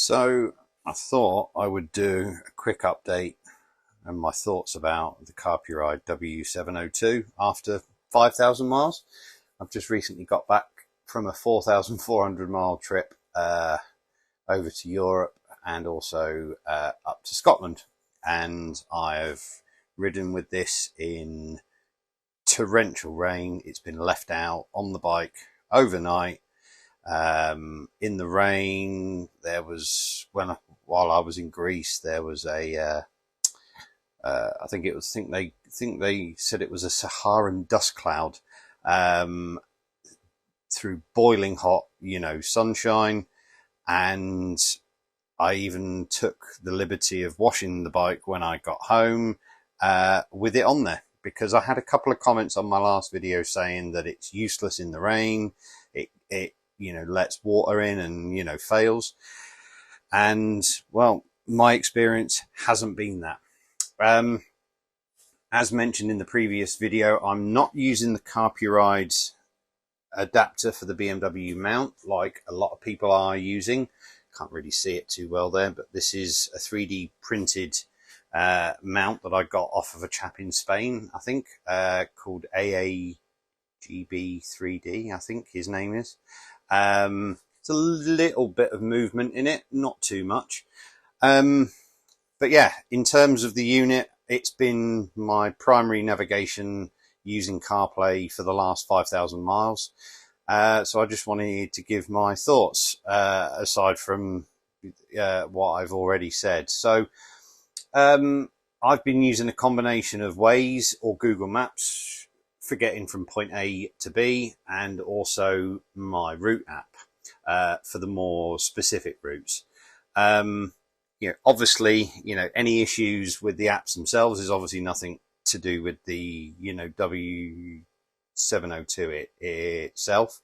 So I thought I would do a quick update and my thoughts about the Carpuride W702 after 5,000 miles. I've just recently got back from a 4,400 mile trip over to Europe and also up to Scotland. And I've ridden with this in torrential rain. It's been left out on the bike overnight. In the rain, there was while I was in Greece, there was a I think they said it was a Saharan dust cloud through boiling hot, sunshine, and I even took the liberty of washing the bike when I got home with it on there, because I had a couple of comments on my last video saying that it's useless in the rain. It lets water in and, fails. And, well, my experience hasn't been that. As mentioned in the previous video, I'm not using the Carpuride adapter for the BMW mount like a lot of people are using. Can't really see it too well there, but this is a 3D printed mount that I got off of a chap in Spain, I think, called AAGB3D, I think his name is. It's a little bit of movement in it, not too much. But yeah, in terms of the unit, it's been my primary navigation using CarPlay for the last 5,000 miles. So I just wanted to give my thoughts, aside from what I've already said. So I've been using a combination of Waze or Google Maps for getting from point A to B, and also my route app for the more specific routes. Obviously, any issues with the apps themselves is obviously nothing to do with the, W702 itself.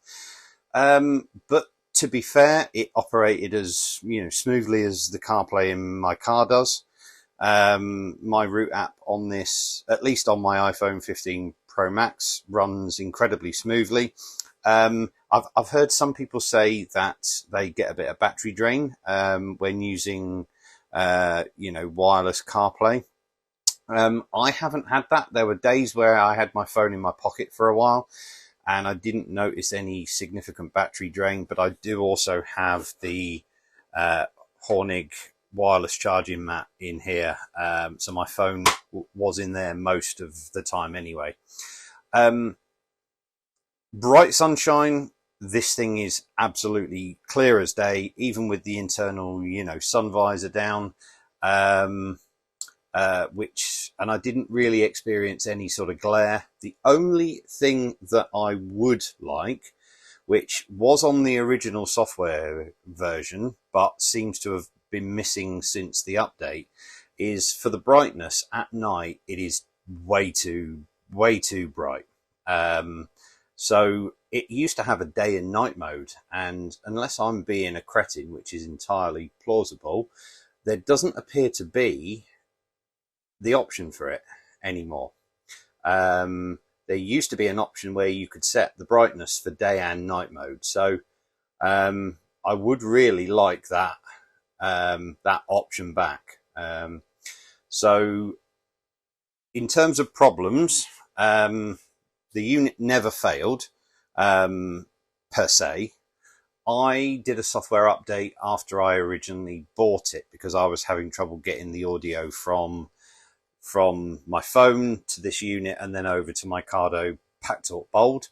But to be fair, it operated as, smoothly as the CarPlay in my car does. My route app on this, at least on my iPhone 15 Pro Max, runs incredibly smoothly. I've heard some people say that they get a bit of battery drain when using wireless CarPlay. I haven't had that. There were days where I had my phone in my pocket for a while and I didn't notice any significant battery drain, but I do also have the Hornig wireless charging mat in here, so my phone was in there most of the time anyway. Bright sunshine, this thing is absolutely clear as day, even with the internal sun visor down, and I didn't really experience any sort of glare. The only thing that I would like, which was on the original software version but seems to have been missing since the update, is for the brightness at night. It is way too bright. So it used to have a day and night mode, and unless I'm being a cretin, which is entirely plausible, there doesn't appear to be the option for it anymore. There used to be an option where you could set the brightness for day and night mode. So I would really like that option back. So in terms of problems, the unit never failed per se. I did a software update after I originally bought it because I was having trouble getting the audio from my phone to this unit and then over to my Cardo Pactalk Bold.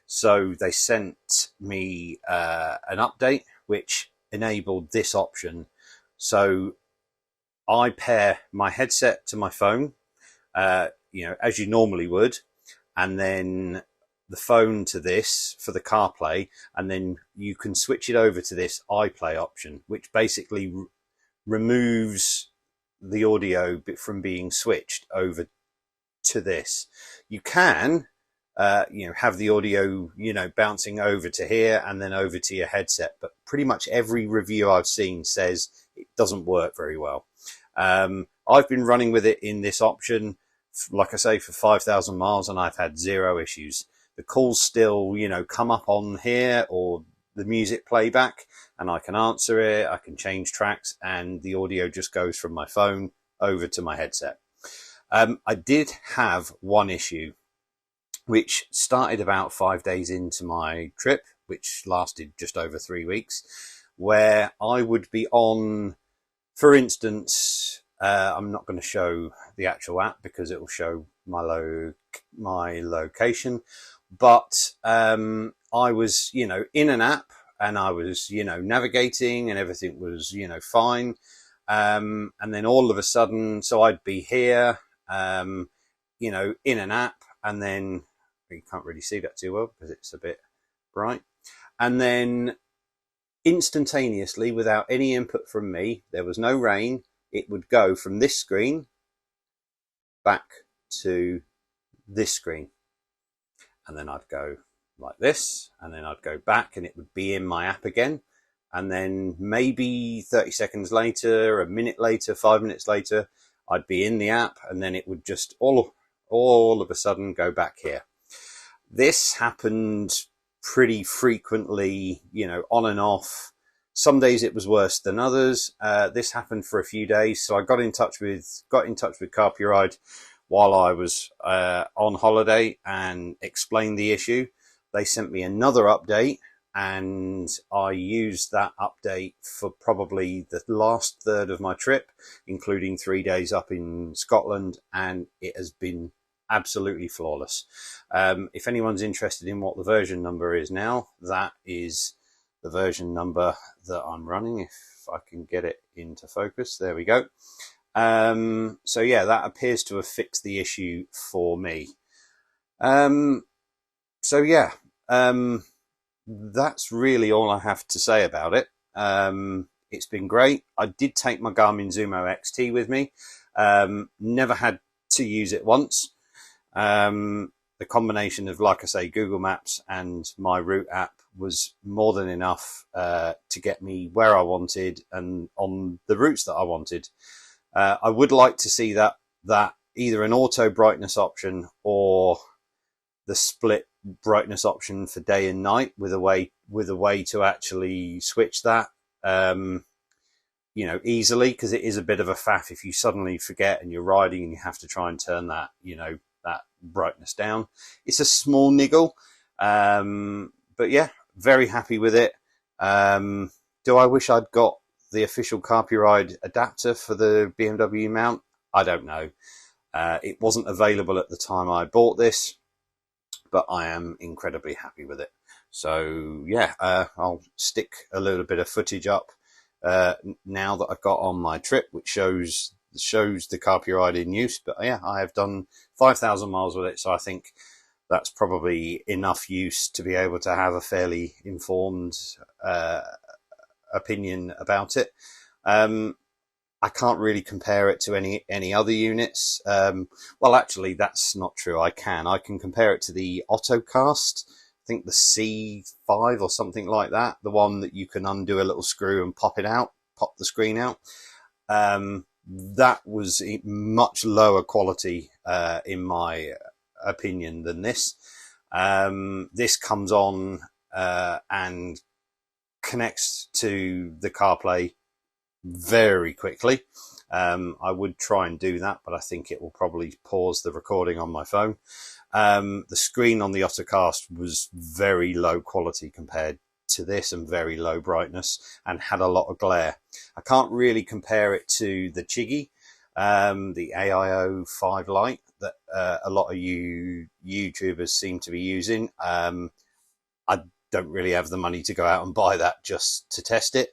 So they sent me an update which enabled this option. So I pair my headset to my phone, as you normally would, and then the phone to this for the CarPlay, and then you can switch it over to this iPlay option, which basically removes the audio bit from being switched over to this. You can have the audio bouncing over to here and then over to your headset, but pretty much every review I've seen says it doesn't work very well. I've been running with it in this option, like I say, for 5,000 miles, and I've had zero issues. The calls still come up on here, or the music playback, and I can answer it, I can change tracks, and the audio just goes from my phone over to my headset. I did have one issue, which started about 5 days into my trip, which lasted just over 3 weeks, where I would be on, for instance, I'm not going to show the actual app because it will show my location, but I was, in an app, and I was, navigating, and everything was, fine. And then all of a sudden, so I'd be here, in an app, and then you can't really see that too well because it's a bit bright. And then instantaneously, without any input from me, there was no rain, it would go from this screen back to this screen. And then I'd go like this, and then I'd go back, and it would be in my app again. And then maybe 30 seconds later, a minute later, 5 minutes later, I'd be in the app, and then it would just all of a sudden go back here. This happened pretty frequently, on and off. Some days it was worse than others. This happened for a few days, so I got in touch with Carpuride while I was on holiday and explained the issue. They sent me another update, and I used that update for probably the last third of my trip, including 3 days up in Scotland, and it has been absolutely flawless. If anyone's interested in what the version number is now, that is the version number that I'm running. If I can get it into focus, there we go. So yeah, that appears to have fixed the issue for me. So yeah, that's really all I have to say about it. It's been great. I did take my Garmin Zumo XT with me. Never had to use it once. The combination of, like I say, Google Maps and my route app was more than enough to get me where I wanted and on the routes that I wanted. I would like to see that either an auto brightness option or the split brightness option for day and night with a way to actually switch that easily, because it is a bit of a faff if you suddenly forget and you're riding and you have to try and turn that that brightness down. It's a small niggle, but yeah, very happy with it. Do I wish I'd got the official Carpuride adapter for the BMW mount? I don't know. It wasn't available at the time I bought this, but I am incredibly happy with it. So yeah, I'll stick a little bit of footage up now that I've got on my trip, which shows the Carpuride in use. But yeah, I have done 5,000 miles with it, so I think that's probably enough use to be able to have a fairly informed opinion about it. I can't really compare it to any other units. Well, actually, that's not true. I can compare it to the Autocast. I think the C5 or something like that, the one that you can undo a little screw and pop the screen out. That was much lower quality in my opinion than this. This comes on and connects to the CarPlay very quickly. I would try and do that, but I think it will probably pause the recording on my phone. The screen on the Autocast was very low quality compared to this, and very low brightness, and had a lot of glare. I can't really compare it to the Chiggy, the AIO 5 Lite that a lot of you YouTubers seem to be using. I don't really have the money to go out and buy that just to test it.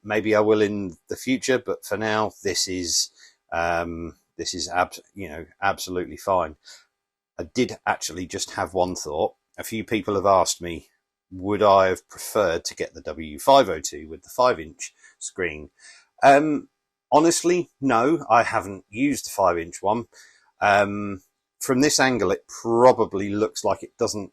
Maybe I will in the future, but for now, this is absolutely fine. I did actually just have one thought. A few people have asked me, would I have preferred to get the W502 with the 5-inch screen? Honestly, no, I haven't used the 5-inch one. From this angle, it probably looks like it doesn't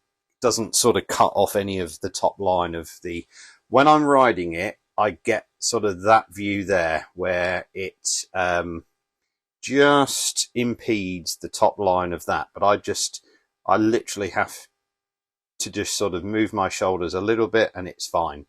sort of cut off any of the top line of the. When I'm riding it, I get sort of that view there where it just impedes the top line of that. But I literally have to just sort of move my shoulders a little bit and it's fine.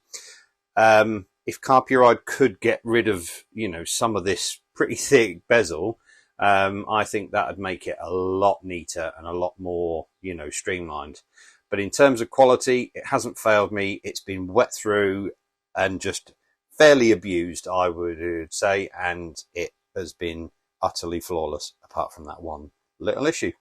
If Carpuride could get rid of, you know, some of this pretty thick bezel, I think that would make it a lot neater and a lot more, you know, streamlined. But in terms of quality, it hasn't failed me. It's been wet through and just fairly abused, I would say, and it has been utterly flawless apart from that one little issue.